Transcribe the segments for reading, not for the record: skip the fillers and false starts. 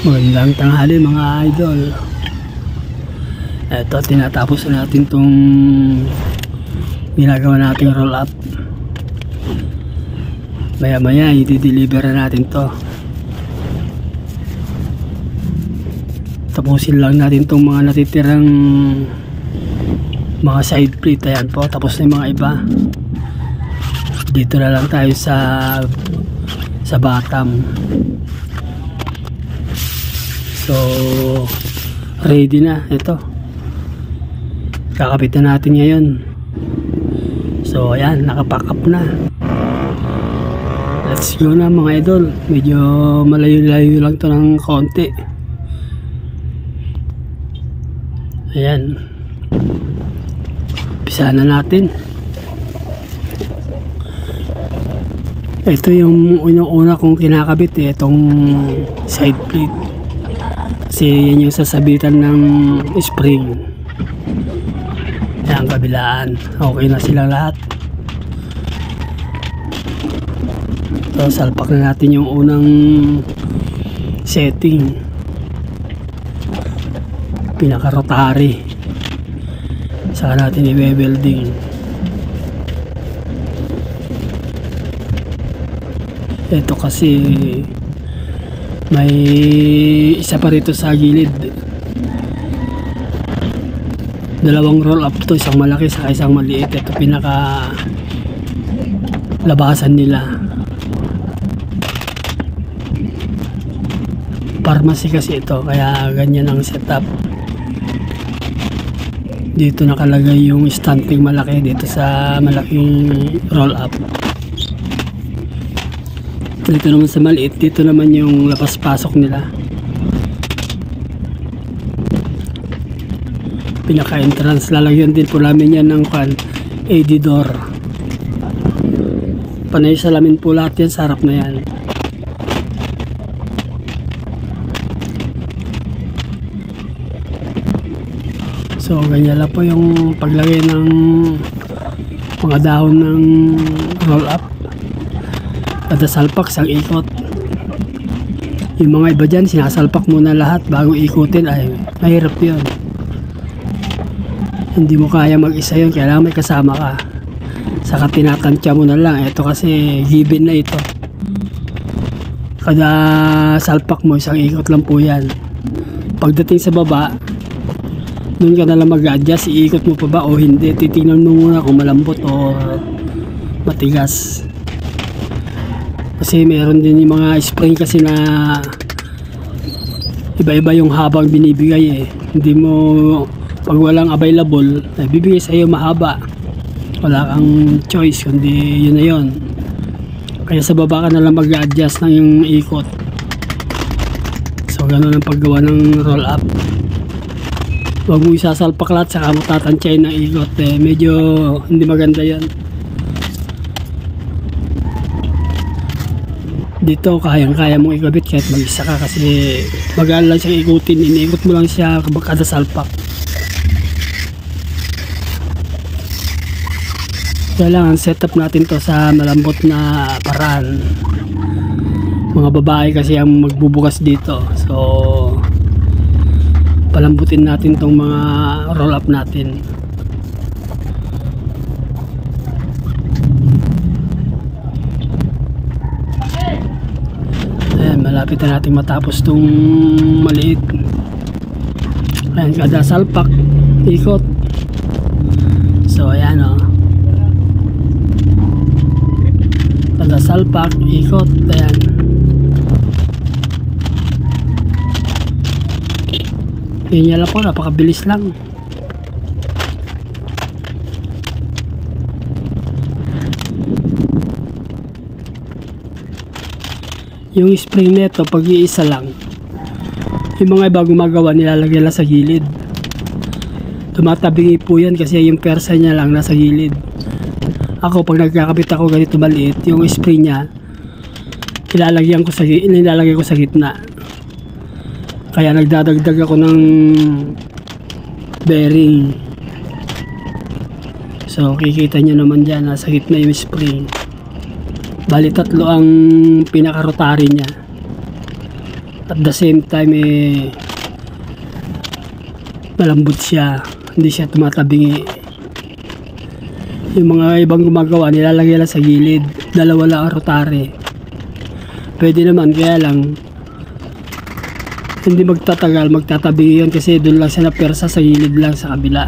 Magandang tanghali mga idol. Ito, tinatapos na natin itong ginagawa nating roll up. Maya maya i-deliver na natin to. Tapusin lang natin itong mga natitirang mga side plate. Ayan po, tapos na yung mga iba. Dito na lang tayo sa bottom. So ready na ito, kakapitan natin ngayon. So ayan, nakapack up na. Let's go na mga idol. Medyo malayo-layo lang to ng konti. Ayan, umpisa na natin. Ito yung una kong kinakabit itong side plate. Kasi yan yung sasabitan ng spring. Yan, kabilaan. Okay na sila lahat. So salpak na natin yung unang setting, pinaka-rotary. Saka natin i-welding. Ito kasi may isa pa rito sa gilid. Dalawang roll up to, isang malaki sa isang maliit. Ito pinaka labasan nila. Pharmacy kasi ito, kaya ganyan ang setup. Dito nakalagay yung stamping malaki dito sa malaking roll up. Dito naman sa maliit, dito naman yung lapas-pasok nila. Pinaka-entrance, lalagyan din po namin yan ng AD door. Panay salamin po lahat yan sa harap na yan. So ganyan lang po yung paglagay ng mga dahon ng roll up. Kada salpak isang ikot. Yung mga iba dyan, sinasalpak muna lahat bago ikutin. Ay mahirap yun. Hindi mo kaya mag-isa yun, kailangan may kasama ka. Saka tinatansya mo na lang. Ito kasi given na ito. Kada salpak mo isang ikot lang po yan. Pagdating sa baba, doon ka na lang mag-adjust, iikot mo pa ba o hindi. Titingnan mo muna kung malambot o matigas. Kasi meron din yung mga spring kasi na iba-iba yung habang binibigay Hindi mo, pag walang available, bibigay sa iyo mahaba. Wala kang choice kundi yun na yun. Kaya sa baba ka na lang mag-adjust ng yung ikot. So ganun ang paggawa ng roll up. Huwag mo isasalpak lahat saka mo tatansyahin ng ikot. Medyo hindi maganda yan. Dito kayang-kaya mong ikabit kahit mag-isa ka kasi magaan lang siyang ikutin. Iniikot mo lang siya kada salpak. Kailangan setup natin to sa malambot na paraan. Mga babae kasi ang magbubukas dito. So palambutin natin tong mga roll up natin. Malapit na natin matapos itong maliit. Ayan, kada salpak ikot. So ayan kada salpak ikot. Ayan, yun lang po, napakabilis lang. Yung spring neto pag iisa lang, yung mga iba gumagawa nilalagay lang sa gilid. Tumatabingi po yan kasi yung persa niya lang nasa gilid. Ako pag nagkakabit ako ganito maliit, yung spring niya nilalagay ko sa gitna. Kaya nagdadagdag ako ng bearing. So kikita nyo naman dyan, nasa gitna yung spring. Bali tatlo ang pinaka-rotary niya. At the same time malambot siya, hindi siya tumatabingi. Yung mga ibang gumagawa nilalagay lang sa gilid, dalawa lang ang rotary. Pwede naman, kaya lang hindi magtatagal, magtatabi yun kasi doon lang siya napersa sa gilid lang sa kabila.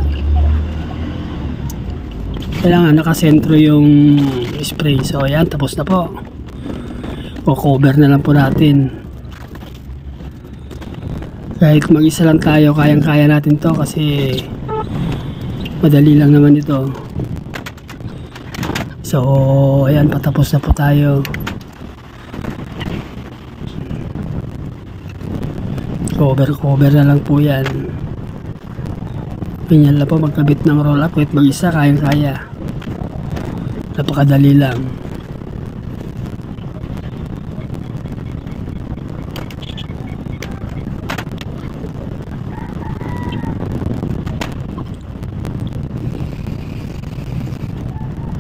Kailangan nakasentro yung spray. So ayan, tapos na po. O cover na lang po natin. Kahit mag-isa lang tayo, kayang-kaya natin to kasi madali lang naman ito. So ayan, patapos na po tayo. Cover na lang po yan. Ganyan lang po magkabit ng roll up. Kahit mag-isa, kayang-kaya. Napakadali lang.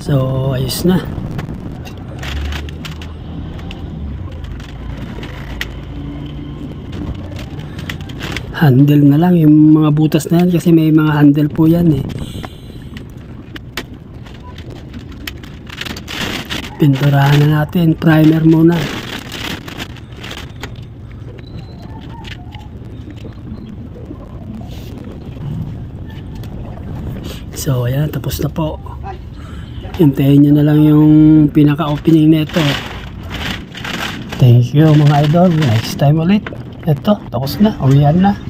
So ayos na. Handle na lang yung mga butas na yan kasi may mga handle po yan eh. Pinturahan na natin, primer muna. So ayan, tapos na po. Hintayin nyo na lang yung pinaka-opening nito. Thank you mga idol. Next time ulit. Ito, tapos na. Uwihan na.